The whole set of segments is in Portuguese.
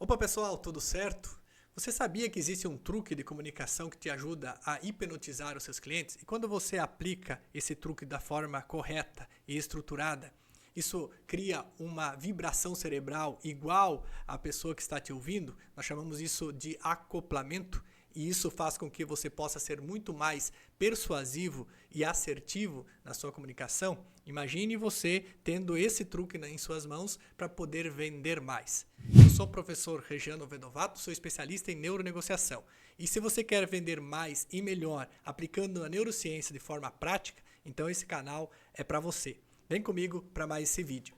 Opa pessoal, tudo certo? Você sabia que existe um truque de comunicação que te ajuda a hipnotizar os seus clientes? E quando você aplica esse truque da forma correta e estruturada, isso cria uma vibração cerebral igual à pessoa que está te ouvindo? Nós chamamos isso de acoplamento. E isso faz com que você possa ser muito mais persuasivo e assertivo na sua comunicação. Imagine você tendo esse truque em suas mãos para poder vender mais. Eu sou o professor Regiano Vedovato, sou especialista em neuronegociação. E se você quer vender mais e melhor aplicando a neurociência de forma prática, então esse canal é para você. Vem comigo para mais esse vídeo.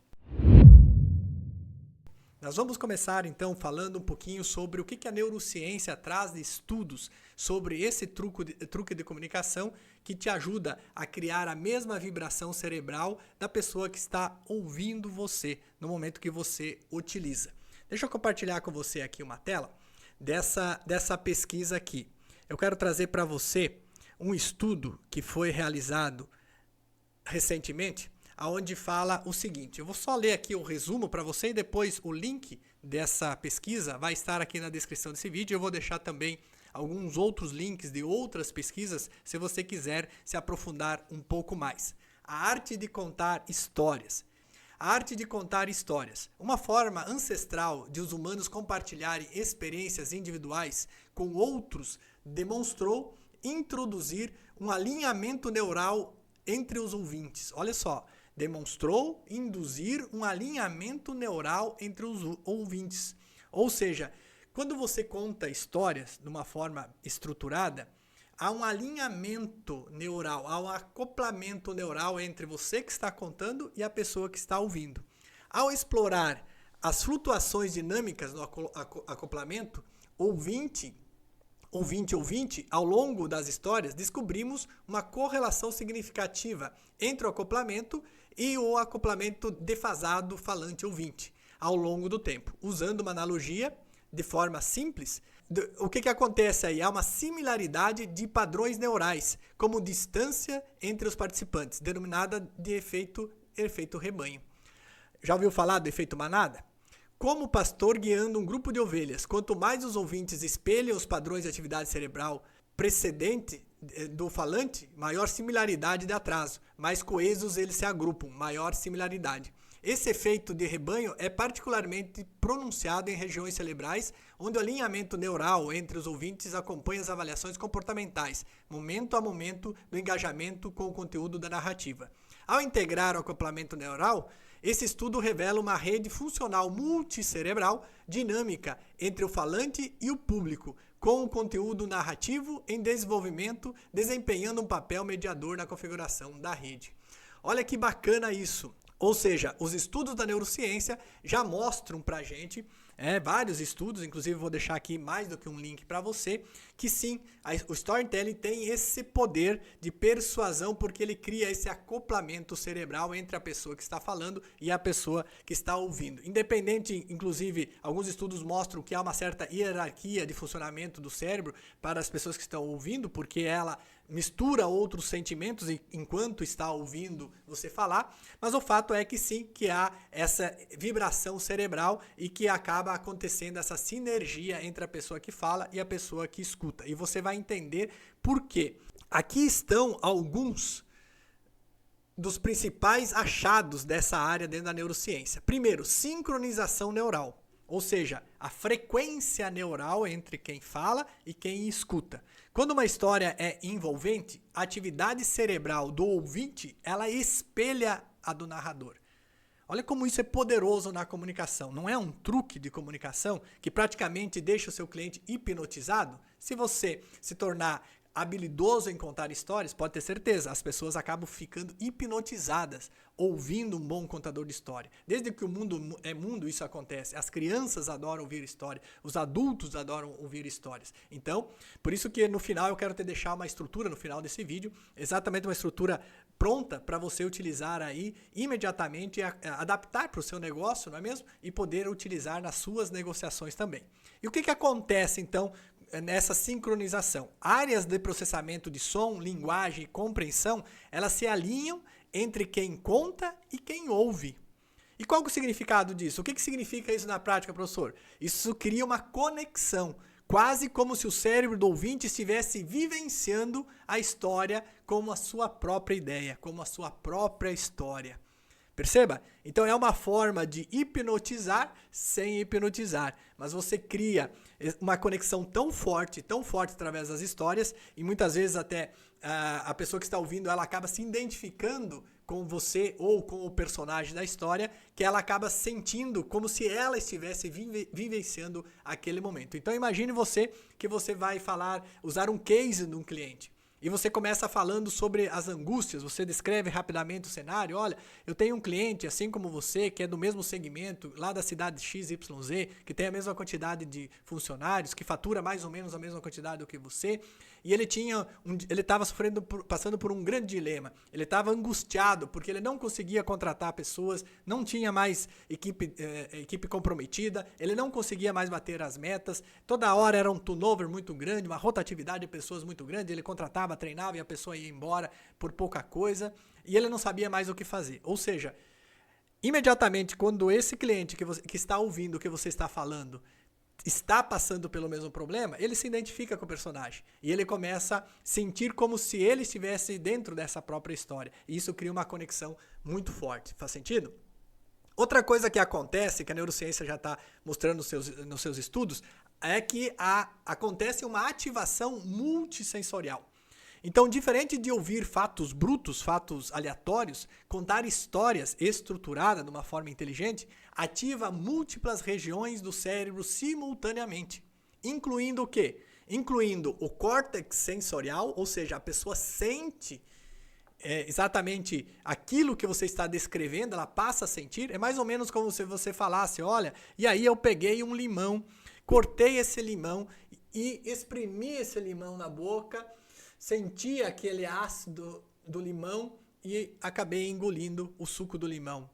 Nós vamos começar então falando um pouquinho sobre o que a neurociência traz de estudos sobre esse truque de comunicação que te ajuda a criar a mesma vibração cerebral da pessoa que está ouvindo você no momento que você utiliza. Deixa eu compartilhar com você aqui uma tela dessa pesquisa aqui. Eu quero trazer para você um estudo que foi realizado recentemente, onde fala o seguinte. Eu vou só ler aqui o resumo para você e depois o link dessa pesquisa vai estar aqui na descrição desse vídeo. Eu vou deixar também alguns outros links de outras pesquisas se você quiser se aprofundar um pouco mais. A arte de contar histórias. A arte de contar histórias. Uma forma ancestral de os humanos compartilharem experiências individuais com outros demonstrou introduzir um alinhamento neural entre os ouvintes. Olha só. Demonstrou induzir um alinhamento neural entre os ouvintes. Ou seja, quando você conta histórias de uma forma estruturada, há um alinhamento neural, há um acoplamento neural entre você que está contando e a pessoa que está ouvindo. Ao explorar as flutuações dinâmicas no acoplamento, ouvinte, ao longo das histórias, descobrimos uma correlação significativa entre o acoplamento e o acoplamento defasado falante-ouvinte ao longo do tempo. Usando uma analogia de forma simples, o que acontece aí? Há uma similaridade de padrões neurais, como distância entre os participantes, denominada de efeito rebanho. Já ouviu falar do efeito manada? Como pastor guiando um grupo de ovelhas, quanto mais os ouvintes espelham os padrões de atividade cerebral precedente do falante, maior similaridade de atraso, mais coesos eles se agrupam, maior similaridade. Esse efeito de rebanho é particularmente pronunciado em regiões cerebrais onde o alinhamento neural entre os ouvintes acompanha as avaliações comportamentais, momento a momento do engajamento com o conteúdo da narrativa. Ao integrar o acoplamento neural, esse estudo revela uma rede funcional multiscerebral dinâmica entre o falante e o público, com o conteúdo narrativo em desenvolvimento, desempenhando um papel mediador na configuração da rede. Olha que bacana isso! Ou seja, os estudos da neurociência já mostram para a gente, vários estudos, inclusive vou deixar aqui mais do que um link para você, que sim, o storytelling tem esse poder de persuasão porque ele cria esse acoplamento cerebral entre a pessoa que está falando e a pessoa que está ouvindo. Independente, inclusive, alguns estudos mostram que há uma certa hierarquia de funcionamento do cérebro para as pessoas que estão ouvindo, porque ela mistura outros sentimentos enquanto está ouvindo você falar, mas o fato é que sim, que há essa vibração cerebral e que acaba acontecendo essa sinergia entre a pessoa que fala e a pessoa que escuta. E você vai entender por quê. Aqui estão alguns dos principais achados dessa área dentro da neurociência. Primeiro, sincronização neural. Ou seja, a frequência neural entre quem fala e quem escuta. Quando uma história é envolvente, a atividade cerebral do ouvinte, ela espelha a do narrador. Olha como isso é poderoso na comunicação. Não é um truque de comunicação que praticamente deixa o seu cliente hipnotizado? Se você se tornar habilidoso em contar histórias, pode ter certeza, as pessoas acabam ficando hipnotizadas ouvindo um bom contador de história. Desde que o mundo é mundo, isso acontece. As crianças adoram ouvir história, os adultos adoram ouvir histórias. Então, por isso que no final eu quero te deixar uma estrutura no final desse vídeo, exatamente uma estrutura pronta para você utilizar aí imediatamente, adaptar para o seu negócio, não é mesmo? E poder utilizar nas suas negociações também. E o que acontece então nessa sincronização? Áreas de processamento de som, linguagem e compreensão, elas se alinham entre quem conta e quem ouve. E qual que é o significado disso? O que significa isso na prática, professor? Isso cria uma conexão, quase como se o cérebro do ouvinte estivesse vivenciando a história como a sua própria ideia, como a sua própria história. Perceba? Então é uma forma de hipnotizar sem hipnotizar, mas você cria uma conexão tão forte através das histórias, e muitas vezes até a pessoa que está ouvindo, ela acaba se identificando com você ou com o personagem da história, que ela acaba sentindo como se ela estivesse vivenciando aquele momento. Então imagine que você vai usar um case de um cliente. E você começa falando sobre as angústias, você descreve rapidamente o cenário. Olha, eu tenho um cliente, assim como você, que é do mesmo segmento, lá da cidade XYZ, que tem a mesma quantidade de funcionários, que fatura mais ou menos a mesma quantidade do que você. E ele estava passando por um grande dilema. Ele estava angustiado, porque ele não conseguia contratar pessoas, não tinha mais equipe comprometida, ele não conseguia mais bater as metas, toda hora era um turnover muito grande, uma rotatividade de pessoas muito grande, ele contratava, treinava e a pessoa ia embora por pouca coisa, e ele não sabia mais o que fazer. Ou seja, imediatamente quando esse cliente que está ouvindo o que você está falando está passando pelo mesmo problema, ele se identifica com o personagem e ele começa a sentir como se ele estivesse dentro dessa própria história. E isso cria uma conexão muito forte. Faz sentido? Outra coisa que acontece, que a neurociência já está mostrando nos seus estudos, é que acontece uma ativação multissensorial. Então, diferente de ouvir fatos brutos, fatos aleatórios, contar histórias estruturadas de uma forma inteligente ativa múltiplas regiões do cérebro simultaneamente, incluindo o quê? Incluindo o córtex sensorial, ou seja, a pessoa sente exatamente aquilo que você está descrevendo, ela passa a sentir. É mais ou menos como se você falasse, olha, e aí eu peguei um limão, cortei esse limão e exprimi esse limão na boca, senti aquele ácido do limão e acabei engolindo o suco do limão.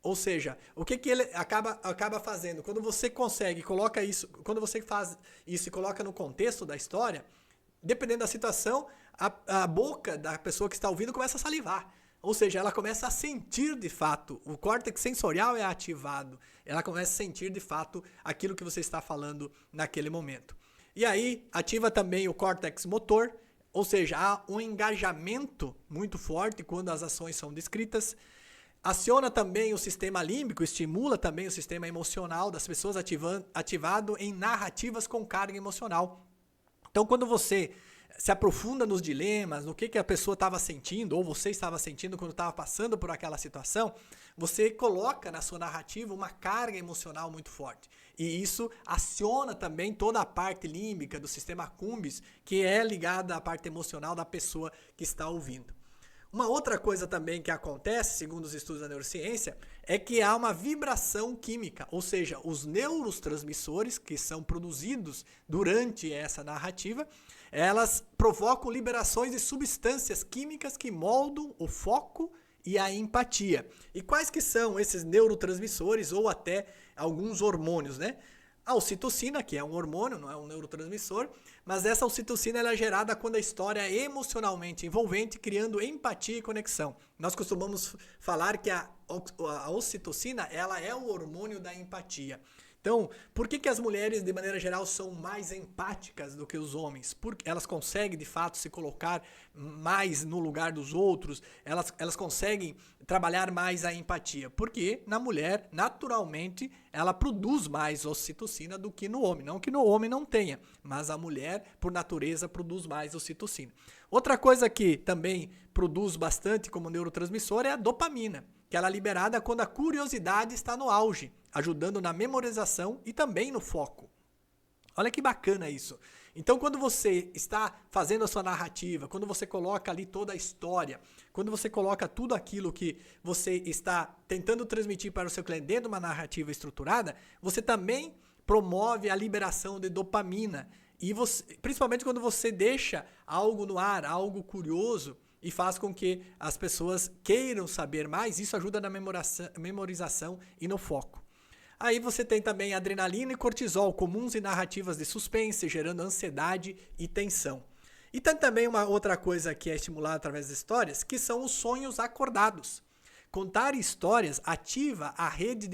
Ou seja, o que ele acaba fazendo? Quando você quando você faz isso e coloca no contexto da história, dependendo da situação, a boca da pessoa que está ouvindo começa a salivar. Ou seja, ela começa a sentir de fato, o córtex sensorial é ativado, ela começa a sentir de fato aquilo que você está falando naquele momento. E aí, ativa também o córtex motor, ou seja, há um engajamento muito forte quando as ações são descritas. Aciona também o sistema límbico, estimula também o sistema emocional das pessoas ativado em narrativas com carga emocional. Então, quando você se aprofunda nos dilemas, no que a pessoa estava sentindo, ou você estava sentindo quando estava passando por aquela situação, você coloca na sua narrativa uma carga emocional muito forte. E isso aciona também toda a parte límbica do sistema cumbis, que é ligada à parte emocional da pessoa que está ouvindo. Uma outra coisa também que acontece, segundo os estudos da neurociência, é que há uma vibração química, ou seja, os neurotransmissores que são produzidos durante essa narrativa, elas provocam liberações de substâncias químicas que moldam o foco e a empatia. E quais que são esses neurotransmissores ou até alguns hormônios, né? A ocitocina, que é um hormônio, não é um neurotransmissor, mas essa ocitocina ela é gerada quando a história é emocionalmente envolvente, criando empatia e conexão. Nós costumamos falar que a ocitocina ela é o hormônio da empatia. Então, por que as mulheres, de maneira geral, são mais empáticas do que os homens? Porque elas conseguem, de fato, se colocar mais no lugar dos outros, elas conseguem trabalhar mais a empatia. Porque na mulher, naturalmente, ela produz mais ocitocina do que no homem. Não que no homem não tenha, mas a mulher, por natureza, produz mais ocitocina. Outra coisa que também produz bastante como neurotransmissor é a dopamina, que ela é liberada quando a curiosidade está no auge, ajudando na memorização e também no foco. Olha que bacana isso. Então, quando você está fazendo a sua narrativa, quando você coloca ali toda a história, quando você coloca tudo aquilo que você está tentando transmitir para o seu cliente dentro de uma narrativa estruturada, você também promove a liberação de dopamina. E você, principalmente quando você deixa algo no ar, algo curioso, e faz com que as pessoas queiram saber mais, isso ajuda na memorização e no foco. Aí você tem também adrenalina e cortisol, comuns em narrativas de suspense, gerando ansiedade e tensão. E tem também uma outra coisa que é estimulada através das histórias, que são os sonhos acordados. Contar histórias ativa a rede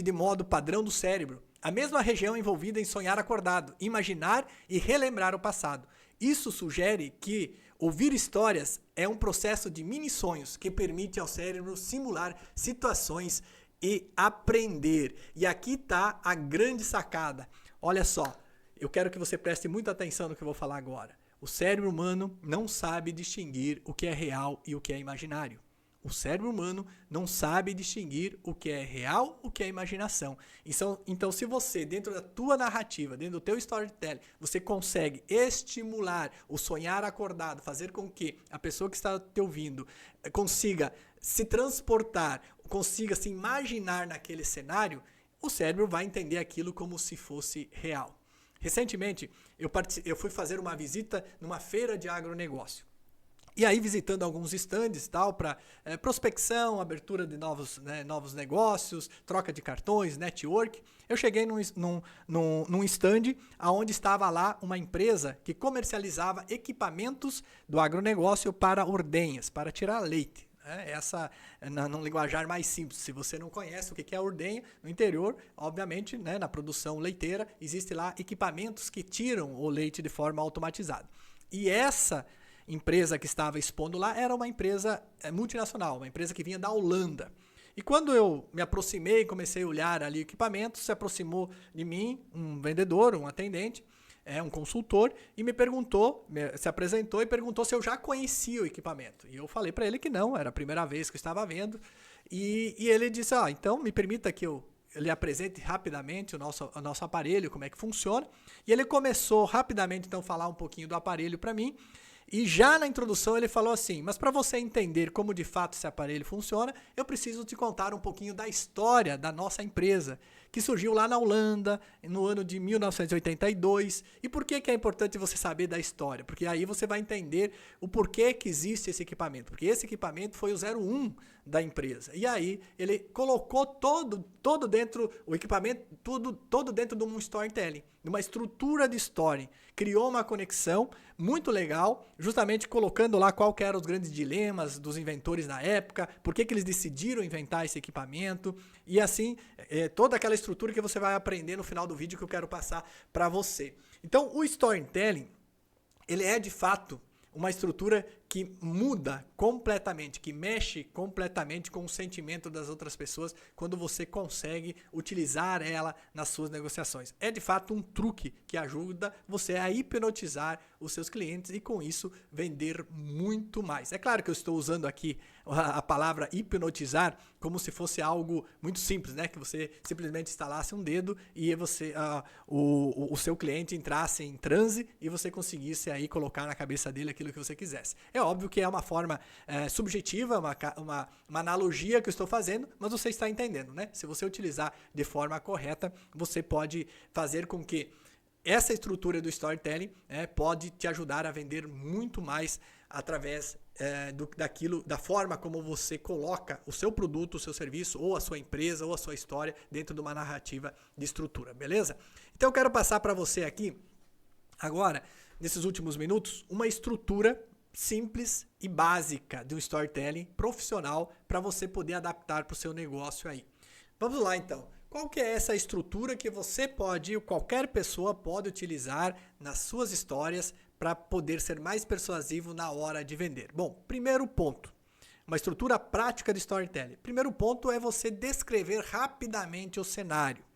de modo padrão do cérebro, a mesma região envolvida em sonhar acordado, imaginar e relembrar o passado. Isso sugere que ouvir histórias é um processo de mini sonhos que permite ao cérebro simular situações e aprender. E aqui está a grande sacada. Olha só, eu quero que você preste muita atenção no que eu vou falar agora. O cérebro humano não sabe distinguir o que é real e o que é imaginário. O cérebro humano não sabe distinguir o que é real, o que é imaginação. Então, se você, dentro da tua narrativa, dentro do teu storytelling, você consegue estimular o sonhar acordado, fazer com que a pessoa que está te ouvindo consiga se transportar, consiga se imaginar naquele cenário, o cérebro vai entender aquilo como se fosse real. Recentemente, eu fui fazer uma visita numa feira de agronegócio. E aí, visitando alguns estandes para prospecção, abertura de novos negócios, troca de cartões, network, eu cheguei num stand onde estava lá uma empresa que comercializava equipamentos do agronegócio para ordenhas, para tirar leite. Essa, num linguajar mais simples, se você não conhece o que é a ordenha, no interior, obviamente, na produção leiteira, existe lá equipamentos que tiram o leite de forma automatizada. E essa empresa que estava expondo lá era uma empresa multinacional, uma empresa que vinha da Holanda. E quando eu me aproximei, comecei a olhar ali o equipamento, se aproximou de mim um vendedor, um atendente, um consultor, e me perguntou, se apresentou e perguntou se eu já conhecia o equipamento. E eu falei para ele que não, era a primeira vez que eu estava vendo. E ele disse, então me permita que eu lhe apresente rapidamente o nosso aparelho, como é que funciona. E ele começou rapidamente então a falar um pouquinho do aparelho para mim. E já na introdução ele falou assim, mas para você entender como de fato esse aparelho funciona, eu preciso te contar um pouquinho da história da nossa empresa, que surgiu lá na Holanda, no ano de 1982. E por que é importante você saber da história? Porque aí você vai entender o porquê que existe esse equipamento. Porque esse equipamento foi o 01 da empresa. E aí ele colocou todo dentro, o equipamento, todo dentro de um storytelling, de uma estrutura de story. Criou uma conexão muito legal, justamente colocando lá qual que eram os grandes dilemas dos inventores na época, por que eles decidiram inventar esse equipamento, e assim, toda aquela estrutura que você vai aprender no final do vídeo que eu quero passar para você. Então, o storytelling, ele é de fato uma estrutura que muda completamente, que mexe completamente com o sentimento das outras pessoas quando você consegue utilizar ela nas suas negociações. É de fato um truque que ajuda você a hipnotizar os seus clientes e com isso vender muito mais. É claro que eu estou usando aqui a palavra hipnotizar como se fosse algo muito simples, né? Que você simplesmente instalasse um dedo e você, o seu cliente entrasse em transe e você conseguisse aí colocar na cabeça dele aquilo que você quisesse. É óbvio que é uma forma subjetiva, uma analogia que eu estou fazendo, mas você está entendendo, né? Se você utilizar de forma correta, você pode fazer com que essa estrutura do storytelling pode te ajudar a vender muito mais através da forma como você coloca o seu produto, o seu serviço, ou a sua empresa, ou a sua história dentro de uma narrativa de estrutura, beleza? Então eu quero passar para você aqui, agora, nesses últimos minutos, uma estrutura simples e básica de um storytelling profissional para você poder adaptar para o seu negócio aí. Vamos lá então. Qual que é essa estrutura que você pode, qualquer pessoa pode utilizar nas suas histórias para poder ser mais persuasivo na hora de vender? Bom, primeiro ponto, uma estrutura prática de storytelling. Primeiro ponto é você descrever rapidamente o cenário.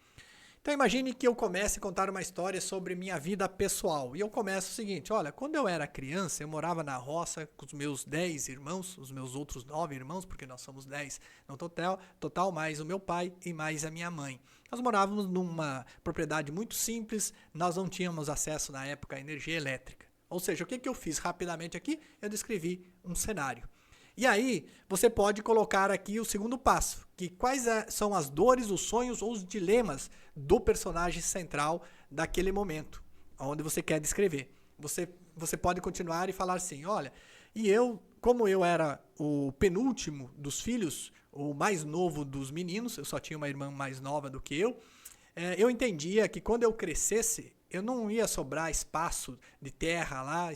Então imagine que eu comece a contar uma história sobre minha vida pessoal. E eu começo o seguinte, olha, quando eu era criança, eu morava na roça com os meus 10 irmãos, os meus outros 9 irmãos, porque nós somos 10 no total mais o meu pai e mais a minha mãe. Nós morávamos numa propriedade muito simples, nós não tínhamos acesso na época à energia elétrica. Ou seja, o que eu fiz rapidamente aqui? Eu descrevi um cenário. E aí, você pode colocar aqui o segundo passo, que quais são as dores, os sonhos ou os dilemas do personagem central daquele momento, onde você quer descrever. Você pode continuar e falar assim, olha, e eu, como eu era o penúltimo dos filhos, o mais novo dos meninos, eu só tinha uma irmã mais nova do que eu entendia que quando eu crescesse, eu não ia sobrar espaço de terra lá,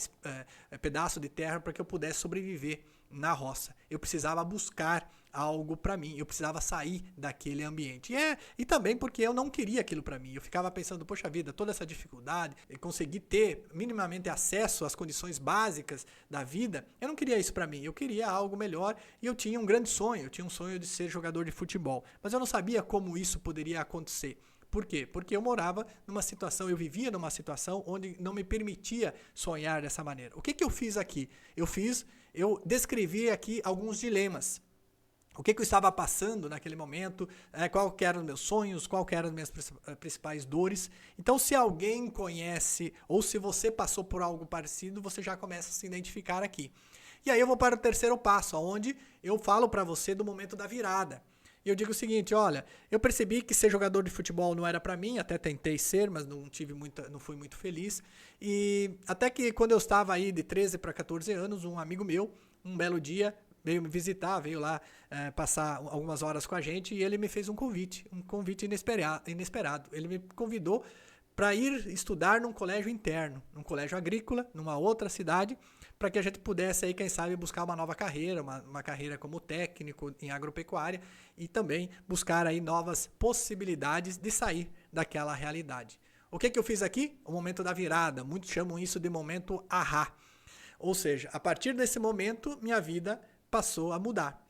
pedaço de terra para que eu pudesse sobreviver na roça. Eu precisava buscar algo para mim. Eu precisava sair daquele ambiente. E também porque eu não queria aquilo para mim. Eu ficava pensando, poxa vida, toda essa dificuldade, conseguir ter minimamente acesso às condições básicas da vida, eu não queria isso para mim. Eu queria algo melhor e eu tinha um grande sonho. Eu tinha um sonho de ser jogador de futebol. Mas eu não sabia como isso poderia acontecer. Por quê? Porque eu morava numa situação, eu vivia numa situação onde não me permitia sonhar dessa maneira. O que eu fiz aqui? Eu descrevi aqui alguns dilemas. O que eu estava passando naquele momento, qual que eram os meus sonhos, qual que eram as minhas principais dores. Então, se alguém conhece ou se você passou por algo parecido, você já começa a se identificar aqui. E aí eu vou para o terceiro passo, onde eu falo para você do momento da virada. E eu digo o seguinte, olha, eu percebi que ser jogador de futebol não era para mim, até tentei ser, mas não fui muito feliz. E até que quando eu estava aí de 13 para 14 anos, um amigo meu, um belo dia, veio me visitar, veio lá passar algumas horas com a gente e ele me fez um convite inesperado. Ele me convidou para ir estudar num colégio interno, num colégio agrícola, numa outra cidade, para que a gente pudesse aí, quem sabe, buscar uma nova carreira, uma carreira como técnico em agropecuária e também buscar aí novas possibilidades de sair daquela realidade. O que eu fiz aqui? O momento da virada. Muitos chamam isso de momento ahá. Ou seja, a partir desse momento, minha vida passou a mudar.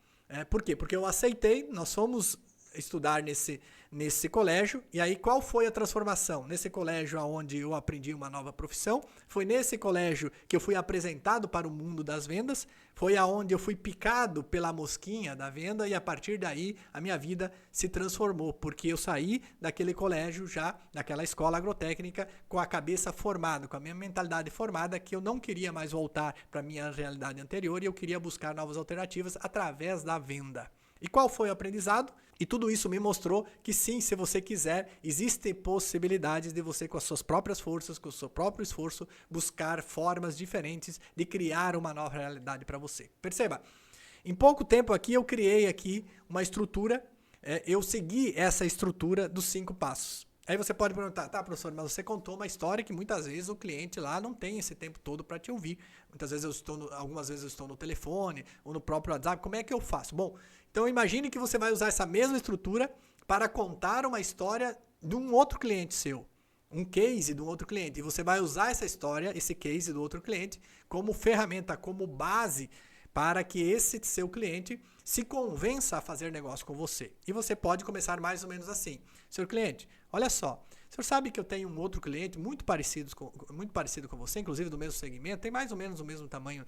Por quê? Porque eu aceitei, nós fomos estudar nesse colégio, e aí qual foi a transformação? Nesse colégio onde eu aprendi uma nova profissão, foi nesse colégio que eu fui apresentado para o mundo das vendas, foi aonde eu fui picado pela mosquinha da venda e a partir daí a minha vida se transformou, porque eu saí daquele colégio já, daquela escola agrotécnica, com a cabeça formada, com a minha mentalidade formada, que eu não queria mais voltar para a minha realidade anterior e eu queria buscar novas alternativas através da venda. E qual foi o aprendizado? E tudo isso me mostrou que sim, se você quiser, existem possibilidades de você, com as suas próprias forças, com o seu próprio esforço, buscar formas diferentes de criar uma nova realidade para você. Perceba, em pouco tempo aqui eu criei aqui uma estrutura, eu segui essa estrutura dos 5 passos. Aí você pode perguntar, tá, professor, mas você contou uma história que muitas vezes o cliente lá não tem esse tempo todo para te ouvir. Muitas vezes algumas vezes eu estou no telefone ou no próprio WhatsApp, como é que eu faço? Bom, então imagine que você vai usar essa mesma estrutura para contar uma história de um outro cliente seu, um case de um outro cliente. E você vai usar essa história, esse case do outro cliente, como ferramenta, como base para que esse seu cliente se convença a fazer negócio com você. E você pode começar mais ou menos assim. Senhor cliente, olha só, o senhor sabe que eu tenho um outro cliente muito parecido com você, inclusive do mesmo segmento, tem mais ou menos o mesmo tamanho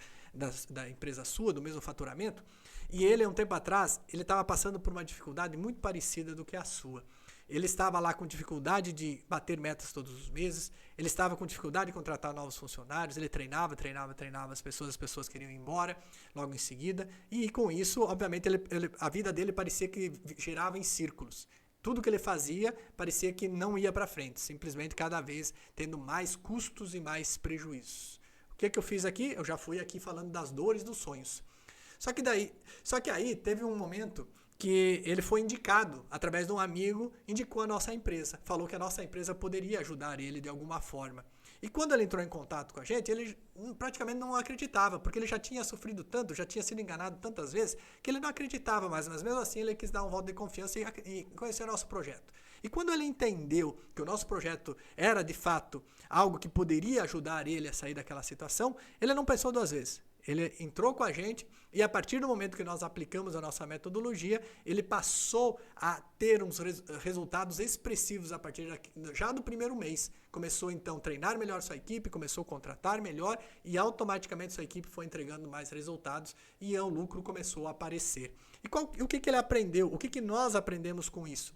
da empresa sua, do mesmo faturamento, e ele, um tempo atrás, ele estava passando por uma dificuldade muito parecida do que a sua. Ele estava lá com dificuldade de bater metas todos os meses, ele estava com dificuldade de contratar novos funcionários, ele treinava as pessoas queriam ir embora logo em seguida, e com isso, obviamente, a vida dele parecia que girava em círculos. Tudo que ele fazia parecia que não ia para frente, simplesmente cada vez tendo mais custos e mais prejuízos. O que eu fiz aqui? Eu já fui aqui falando das dores dos sonhos. Só que aí teve um momento que ele foi indicado, através de um amigo, indicou a nossa empresa, falou que a nossa empresa poderia ajudar ele de alguma forma. E quando ele entrou em contato com a gente, ele praticamente não acreditava, porque ele já tinha sofrido tanto, já tinha sido enganado tantas vezes, que ele não acreditava mais, mas mesmo assim ele quis dar um voto de confiança e conhecer o nosso projeto. E quando ele entendeu que o nosso projeto era de fato algo que poderia ajudar ele a sair daquela situação, ele não pensou 2 vezes. Ele entrou com a gente e a partir do momento que nós aplicamos a nossa metodologia, ele passou a ter uns resultados expressivos a partir já do primeiro mês. Começou então a treinar melhor sua equipe, começou a contratar melhor e automaticamente sua equipe foi entregando mais resultados e o lucro começou a aparecer. E o que ele aprendeu? O que nós aprendemos com isso?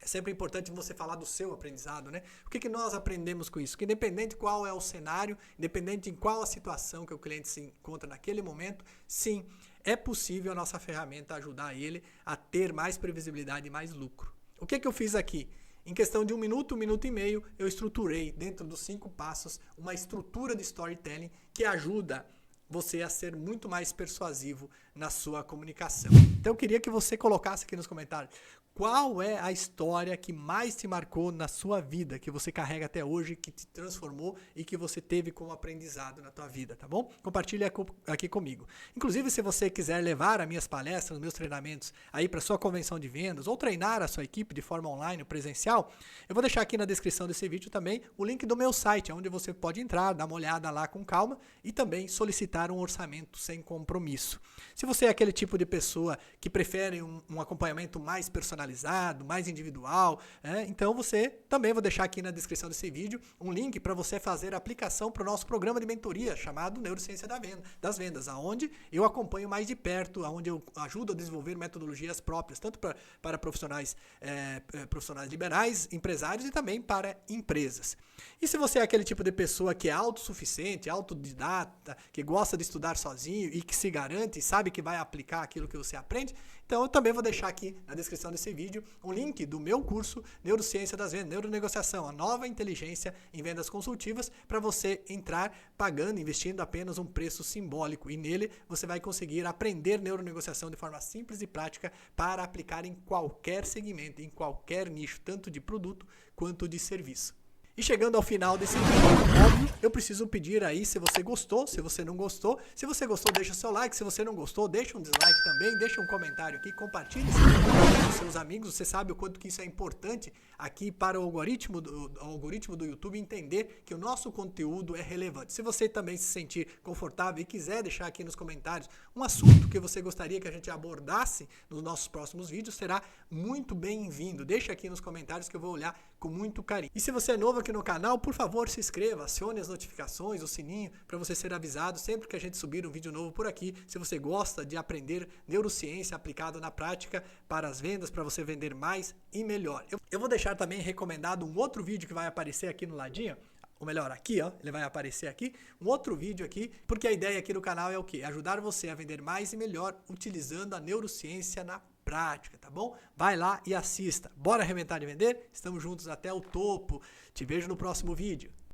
É sempre importante você falar do seu aprendizado, né? O que nós aprendemos com isso? Que independente qual é o cenário, independente em qual a situação que o cliente se encontra naquele momento, sim, é possível a nossa ferramenta ajudar ele a ter mais previsibilidade e mais lucro. O que eu fiz aqui? Em questão de 1 minuto e meio, eu estruturei dentro dos 5 passos uma estrutura de storytelling que ajuda você a ser muito mais persuasivo na sua comunicação. Então eu queria que você colocasse aqui nos comentários Qual é a história que mais te marcou na sua vida, que você carrega até hoje, que te transformou e que você teve como aprendizado na tua vida, tá bom? Compartilha aqui comigo. Inclusive, se você quiser levar as minhas palestras, os meus treinamentos aí para sua convenção de vendas ou treinar a sua equipe de forma online ou presencial, eu vou deixar aqui na descrição desse vídeo também o link do meu site, onde você pode entrar, dar uma olhada lá com calma e também solicitar um orçamento sem compromisso. Se você é aquele tipo de pessoa que prefere um acompanhamento mais personalizado, mais individual, então você também vou deixar aqui na descrição desse vídeo um link para você fazer a aplicação para o nosso programa de mentoria chamado Neurociência das Vendas, onde eu acompanho mais de perto, onde eu ajudo a desenvolver metodologias próprias, tanto para profissionais liberais, empresários e também para empresas. E se você é aquele tipo de pessoa que é autossuficiente, autodidata, que gosta de estudar sozinho e que se garante e sabe que vai aplicar aquilo que você aprende, então eu também vou deixar aqui na descrição desse vídeo um link do meu curso Neurociência das Vendas, Neuronegociação, a nova inteligência em vendas consultivas, para você entrar pagando, investindo apenas um preço simbólico. E nele você vai conseguir aprender neuronegociação de forma simples e prática para aplicar em qualquer segmento, em qualquer nicho, tanto de produto quanto de serviço. E chegando ao final desse vídeo, óbvio, eu preciso pedir aí se você gostou, se você não gostou. Se você gostou, deixa o seu like. Se você não gostou, deixa um dislike também. Deixa um comentário aqui, compartilhe esse vídeo com seus amigos. Você sabe o quanto que isso é importante aqui para o algoritmo do YouTube entender que o nosso conteúdo é relevante. Se você também se sentir confortável e quiser deixar aqui nos comentários um assunto que você gostaria que a gente abordasse nos nossos próximos vídeos, será muito bem-vindo. Deixa aqui nos comentários que eu vou olhar com muito carinho. E se você é novo aqui no canal, por favor, se inscreva, acione as notificações, o sininho, para você ser avisado sempre que a gente subir um vídeo novo por aqui. Se você gosta de aprender neurociência aplicada na prática para as vendas, para você vender mais e melhor. Eu vou deixar também recomendado um outro vídeo que vai aparecer aqui no ladinho, ou melhor, aqui, ó, ele vai aparecer aqui, um outro vídeo aqui, porque a ideia aqui do canal é o quê? Ajudar você a vender mais e melhor utilizando a neurociência na prática, tá bom? Vai lá e assista. Bora arrebentar de vender? Estamos juntos até o topo. Te vejo no próximo vídeo.